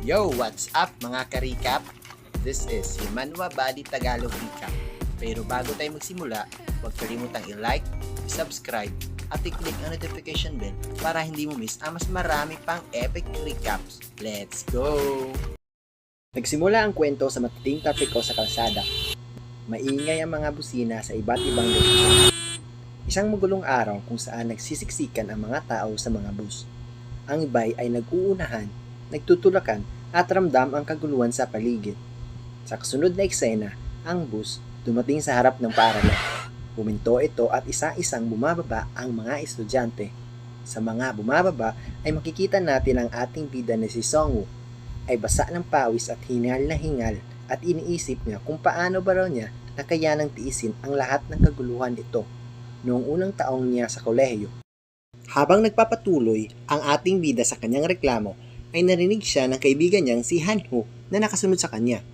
Yo, what's up mga ka-recap? This is Himanwa Bali Tagalog Recap. Pero bago tayo magsimula, huwag kalimutang i-like, i-subscribe, at i-click ang notification bell para hindi mo miss ang mas marami pang epic recaps. Let's go! Nagsimula ang kwento sa matinding trapiko sa kalsada. Maingay ang mga busina sa iba't ibang direksyon. Isang magulong araw kung saan nagsisiksikan ang mga tao sa mga bus. Ang iba'y ay nag-uunahan, nagtutulakan at ramdam ang kaguluhan sa paligid. Sa kasunod na eksena, ang bus dumating sa harap ng paaralan. Huminto ito at isa-isang bumababa ang mga estudyante. Sa mga bumababa ay makikita natin ang ating bida na si Songwoo. Ay basa ng pawis at hingal na hingal at iniisip niya kung paano ba raw niya nakayanang tiisin ang lahat ng kaguluhan ito noong unang taong niya sa kolehiyo. Habang nagpapatuloy ang ating bida sa kanyang reklamo, ay narinig siya ng kaibigan niyang si Hanho na nakasunod sa kanya.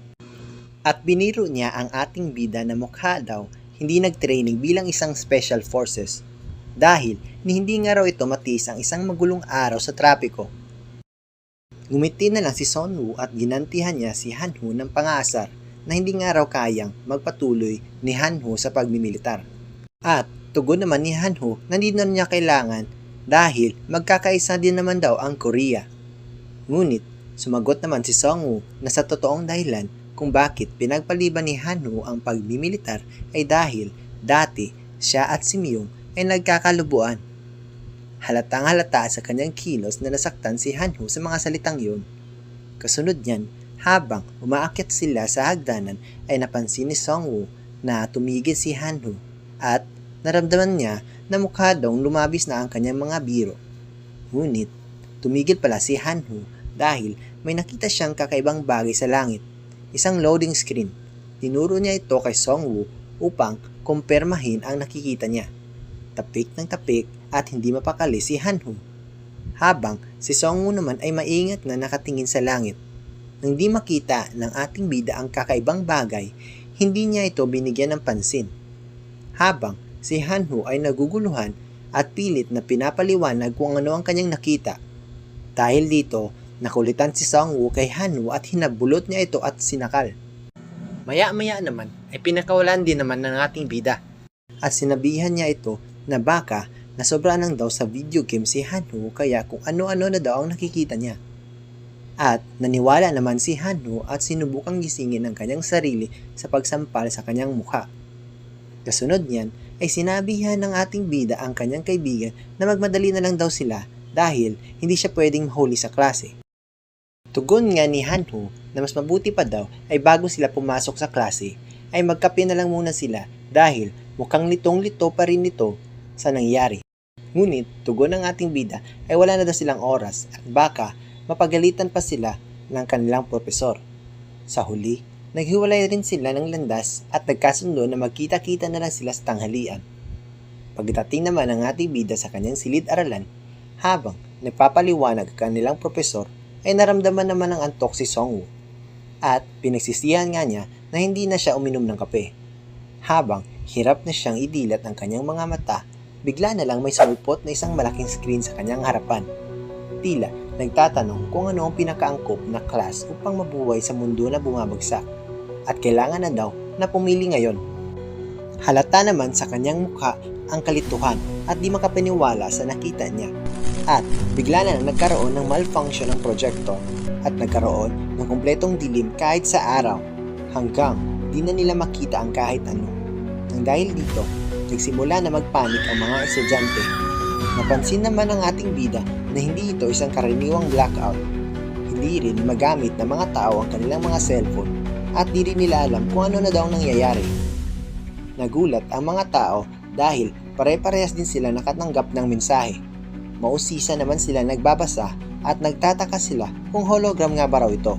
At biniro niya ang ating bida na mukha daw hindi nag-training bilang isang special forces dahil hindi nga raw ito matiis ang isang magulong araw sa trapiko. Ngumiti na lang si Sonwoo at ginantihan niya si Hanho ng pangasar na hindi nga raw kayang magpatuloy ni Hanho sa pagmimilitar. At tugon naman ni Hanho na hindi na niya kailangan dahil magkakaisa din naman daw ang Korea. Ngunit sumagot naman si Songwoo na sa totoong dahilan kung bakit pinagpaliban ni Hanho ang pagmimilitar ay dahil dati siya at si Myung ay nagkakalubuan. Halatang halata sa kanyang kilos na nasaktan si Hanho sa mga salitang yun. Kasunod niyan, habang umaakyat sila sa hagdanan ay napansin ni Songwoo na tumigil si Hanho at naramdaman niya na mukha daw lumabis na ang kanyang mga biro. Ngunit tumigil pala si Hanho dahil may nakita siyang kakaibang bagay sa langit, isang loading screen. Tinuro niya ito kay Songwoo upang kumpirmahin ang nakikita niya. Tapik ng tapik at hindi mapakali si Hanho. Habang si Songwoo naman ay maingat na nakatingin sa langit. Nang di makita ng ating bida ang kakaibang bagay, hindi niya ito binigyan ng pansin. Habang si Hanho ay naguguluhan at pilit na pinapaliwanag kung ano ang kanyang nakita. Dahil dito, nakulitan si Songwoo kay Hanho at hinabulot niya ito at sinakal. Maya-maya naman ay pinakawalan din naman ng ating bida. At sinabihan niya ito na baka nasobra nang daw sa video game si Hanho kaya kung ano-ano na daw ang nakikita niya. At naniwala naman si Hanho at sinubukang gisingin ang kanyang sarili sa pagsampal sa kanyang mukha. Kasunod niyan ay sinabihan ng ating bida ang kanyang kaibigan na magmadali na lang daw sila dahil hindi siya pwedeng mahuli sa klase. Tugon nga ni Hanho na mas mabuti pa daw ay bago sila pumasok sa klase ay magkape na lang muna sila dahil mukhang litong-lito pa rin ito sa nangyari. Ngunit tugon ng ating bida ay wala na daw silang oras at baka mapagalitan pa sila ng kanilang propesor. Sa huli, naghiwalay rin sila ng landas at nagkasundo na magkita-kita na lang sila sa tanghalian. Pagdating naman ng ating bida sa kanyang silid-aralan, habang nagpapaliwanag ang kanilang propesor, ay naramdaman naman ng antok si Songwoo. At pinagsisihan nga niya na hindi na siya uminom ng kape. Habang hirap na siyang idilat ang kanyang mga mata, bigla na lang may sumulpot na isang malaking screen sa kanyang harapan. Tila nagtatanong kung ano ang pinakaangkop na class upang mabuhay sa mundo na bumabagsak. At kailangan na daw na pumili ngayon. Halata naman sa kanyang mukha ang kalituhan at di makapaniwala sa nakita niya. At bigla na nagkaroon ng malfunction ng projector at nagkaroon ng kumpletong dilim kahit sa araw hanggang di na nila makita ang kahit ano. Nang dahil dito, nagsimula na magpanik ang mga estudyante. Napansin naman ng ating bida na hindi ito isang karaniwang blackout. Hindi rin magamit ng mga tao ang kanilang mga cellphone at di rin nila alam kung ano na daw nangyayari. Nagulat ang mga tao dahil pare-parehas din sila nakatanggap ng mensahe. Mausisa naman sila nagbabasa at nagtataka sila kung hologram nga ba raw ito.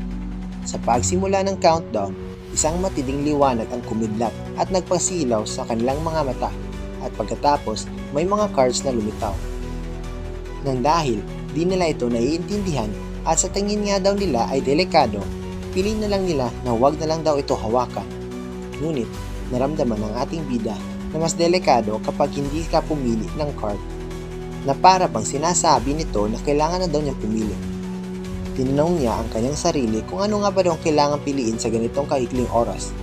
Sa pagsimula ng countdown, isang matinding liwanag ang kumidlat at nagpasilaw sa kanilang mga mata at pagkatapos may mga cards na lumitaw. Nang dahil di nila ito naiintindihan at sa tingin nga daw nila ay delikado, pili na lang nila na huwag na lang daw ito hawakan. Ngunit naramdaman ng ating bida na mas delikado kapag hindi ka pumili ng card na para bang sinasabi nito na kailangan na daw niyang pumili. Tinanong niya ang kanyang sarili kung ano nga ba daw ang kailangang piliin sa ganitong kaikling oras.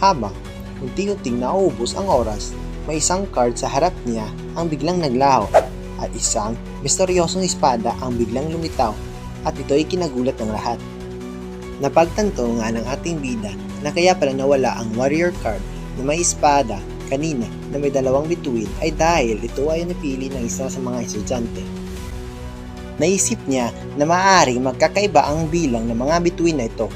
Habang unti-unting nauubos ang oras, may isang card sa harap niya ang biglang naglaho at isang misteryosong espada ang biglang lumitaw at ito'y kinagulat ng lahat. Napagtanto nga ng ating bida na kaya pala nawala ang warrior card na may espada kanina na may dalawang bituin ay dahil ito ay napili ng isa sa mga estudyante. Naisip niya na maaaring magkakaiba ang bilang ng mga bituin na ito.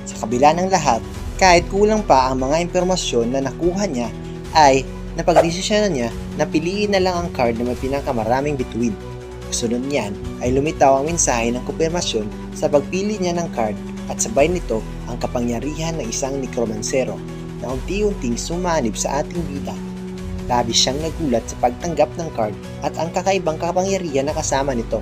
Sa kabila ng lahat, kahit kulang pa ang mga impormasyon na nakuha niya, ay napagdesisyonan niya na piliin na lang ang card na may pinakamaraming bituin. Kasunod niyan ay lumitaw ang mensahe ng kumpirmasyon sa pagpili niya ng card at sabay nito ang kapangyarihan ng isang nekromansero na unti-unting sumanib sa ating bida. Labis siyang nagulat sa pagtanggap ng card at ang kakaibang kapangyarihan na kasama nito.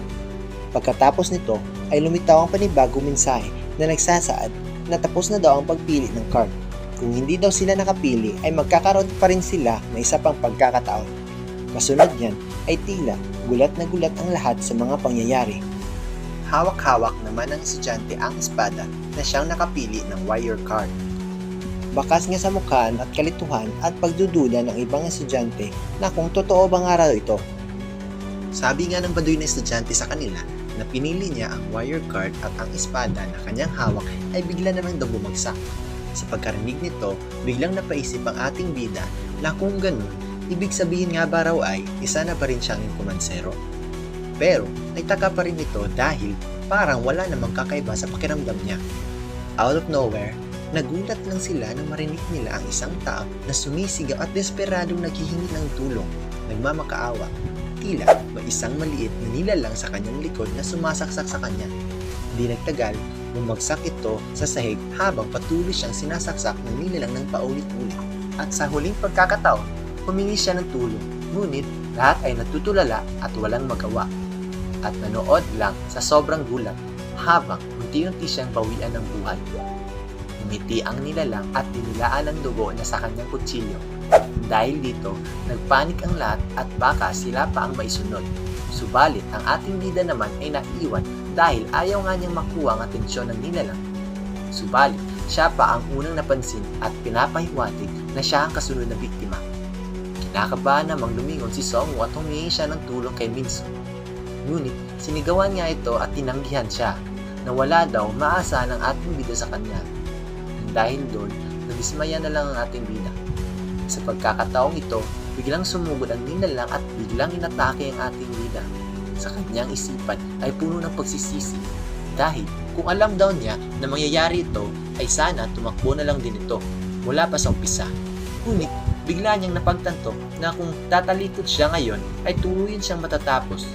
Pagkatapos nito ay lumitaw ang panibagong mensahe na nagsasaad na tapos na daw ang pagpili ng card. Kung hindi daw sila nakapili ay magkakaroon pa rin sila ng isa pang pagkakataon. Kasunod niyan ay tila gulat na gulat ang lahat sa mga pangyayari. Hawak-hawak naman ng estudyante ang espada na siyang nakapili ng warrior card. Bakas nga sa mukhaan at kalituhan at pagdududa ng ibang estudyante na kung totoo bang araw ito. Sabi nga ng baduy na estudyante sa kanila na pinili niya ang warrior card at ang espada na kanyang hawak ay bigla namang daw bumagsak. Sa pagkarinig nito, biglang napaisip ang ating bida na kung ganun, ibig sabihin nga ba raw ay isa na pa rin siyang kumansero? Pero nagtaka pa rin ito dahil parang wala namang kakaiba sa pakiramdam niya. Out of nowhere, nagulat lang sila nang marinig nila ang isang tao na sumisigaw at desperadong naghihingi ng tulong, nagmamakaawa. Tila may isang maliit na nilalang sa kanyang likod na sumasaksak sa kanya. Di nagtagal, bumagsak ito sa sahig habang patuloy siyang sinasaksak ng nilalang ng paulit-ulit. At sa huling pagkakataon, humingi siya ng tulong, ngunit lahat ay natutulala at walang magawa. At nanood lang sa sobrang gulat habang unti-unti siyang bawian ng buhay. Umiti ang nilalang at dinilaan ng dugo na sa kanyang kutsilyo. Dahil dito, nagpanik ang lahat at baka sila pa ang maisunod. Subalit, ang ating bida naman ay naiiwan dahil ayaw nga niyang makuha ang atensyon ng nilalang. Subalit, siya pa ang unang napansin at pinapahiwatig na siya ang kasunod na biktima. Kinakabahan namang lumingon si Songwoo at humingi siya ng tulong kay Minso. Ngunit, sinigawan niya ito at tinanggihan siya na wala daw maasahan ang ating bida sa kanya. Dahil doon, nabismaya na lang ang ating bida. Sa pagkakataong ito, biglang sumugod ang nilalang at biglang inatake ang ating bida. Sa kanyang isipan ay puno ng pagsisisi dahil kung alam daw niya na mangyayari ito ay sana tumakbo na lang din ito mula pa sa umpisa. Ngunit bigla niyang napagtanto na kung tatalikod siya ngayon ay tuluyan siyang matatapos.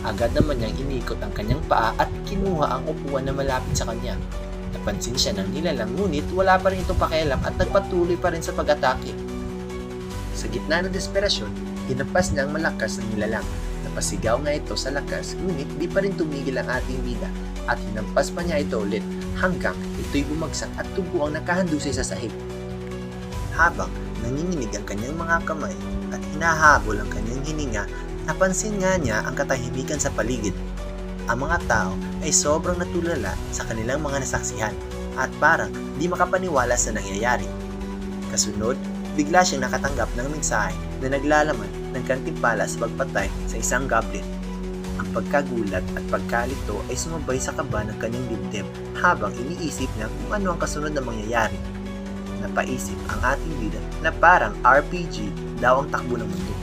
Agad naman niyang inikot ang kanyang paa at kinuha ang upuan na malapit sa kanya. Napansin siya ng nilalang ngunit wala pa rin itong pakialam at nagpatuloy pa rin sa pag-atake. Sa gitna ng desperasyon, hinampas niya ang malakas ng nilalang. Napasigaw nga ito sa lakas ngunit di pa rin tumigil ang ating bida at hinampas pa niya ito ulit hanggang ito'y bumagsak at tubo ang nakahandusay sa sahig. Habang nanginginig ang kanyang mga kamay at hinahabol ang kanyang hininga, napansin nga niya ang katahimikan sa paligid. Ang mga tao ay sobrang natulala sa kanilang mga nasaksihan at parang di makapaniwala sa nangyayari. Kasunod, bigla siyang nakatanggap ng mensahe na naglalaman ng gantimpala sa pagpatay sa isang goblin. Ang pagkagulat at pagkalito ay sumabay sa kaba ng kanyang dibdib habang iniisip niya kung ano ang kasunod na mangyayari. Napaisip ang ating bida na parang RPG daw ang takbo ng mundo.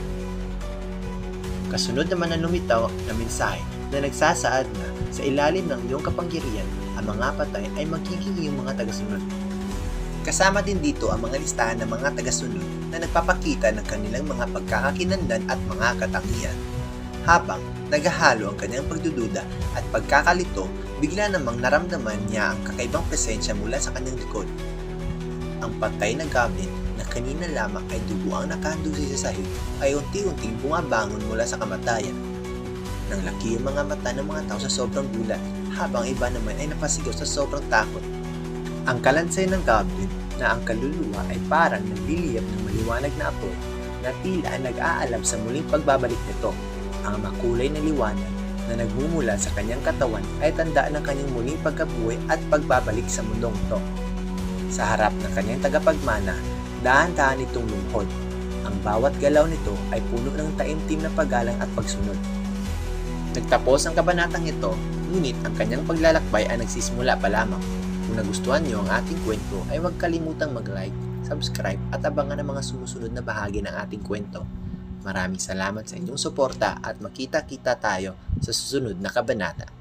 Kasunod naman ang lumitaw na mensahe na nagsasaad na sa ilalim ng iyong kapangyarihan ang mga patay ay magiging iyong mga tagasunod. Kasama din dito ang mga listahan ng mga tagasunod na nagpapakita ng kanilang mga pagkakakinandan at mga katangian. Habang naghahalo ang kanyang pagdududa at pagkakalito, bigla namang naramdaman niya ang kakaibang presensya mula sa kanyang likod. Ang patay na goblin na kanina lamang ay dugo ang nakahandusay sa sahig ay unti-unting bumabangon mula sa kamatayan. Nang laki ang mga mata ng mga tao sa sobrang gulat, habang iba naman ay napasigaw sa sobrang takot. Ang kalansay ng goblin na ang kaluluwa ay parang nagliliyab ng maliwanag na apoy na tila nag-aalab sa muling pagbabalik nito. Ang makulay na liwanag na nagmumula sa kanyang katawan ay tanda ng kanyang muling pagkabuhay at pagbabalik sa mundong ito. Sa harap ng kanyang tagapagmana, dahan-dahan itong lumuhod. Ang bawat galaw nito ay puno ng taimtim na paggalang at pagsunod. Nagtapos ang kabanatang ito, ngunit ang kanyang paglalakbay ay nagsisimula pa lamang. Kung nagustuhan niyo ang ating kwento ay huwag kalimutang mag-like, subscribe at abangan ang mga sumusunod na bahagi ng ating kwento. Maraming salamat sa inyong suporta at makita-kita tayo sa susunod na kabanata.